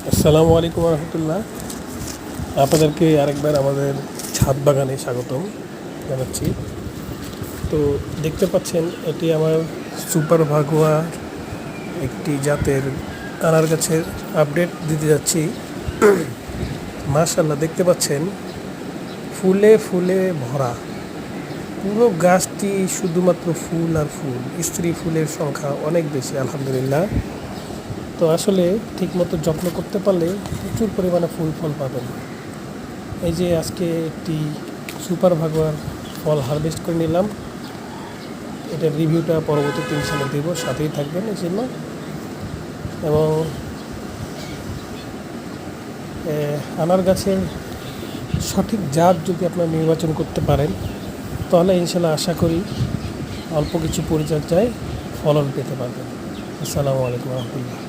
আসসালামু আলাইকুম রহমতুল্লাহ। আপনাদেরকে আরেকবার আমাদের ছাদ বাগানে স্বাগতম জানাচ্ছি। তো দেখতে পাচ্ছেন এটি আমার সুপার ভাগুয়ার একটি জাতের আনার গাছের আপডেট দিতে যাচ্ছি। মাশাআল্লাহ, দেখতে পাচ্ছেন ফুলে ফুলে ভরা পুরো গাছটি, শুধুমাত্র ফুল আর ফুল। স্ত্রী ফুলের সংখ্যা অনেক বেশি আলহামদুলিল্লাহ। তো আসলে ঠিকমতো যত্ন করতে পারলে প্রচুর পরিমাণে ফুল ফল পাবেন। এই যে আজকে একটি সুপার ভাগোয়ার ফল হারভেস্ট করে নিলাম। এটার রিভিউটা পরবর্তীতে ইনশাআল্লাহ দেব, সাথেই থাকবেন এই জন্য। এবং আনার গাছের সঠিক জাত যদি আপনারা নির্বাচন করতে পারেন, তাহলে ইনশাআল্লাহ আশা করি অল্প কিছু পরিচর্যায় ফলন পেতে পারবেন। আসসালামু আলাইকুম রহমতুল্লাহ।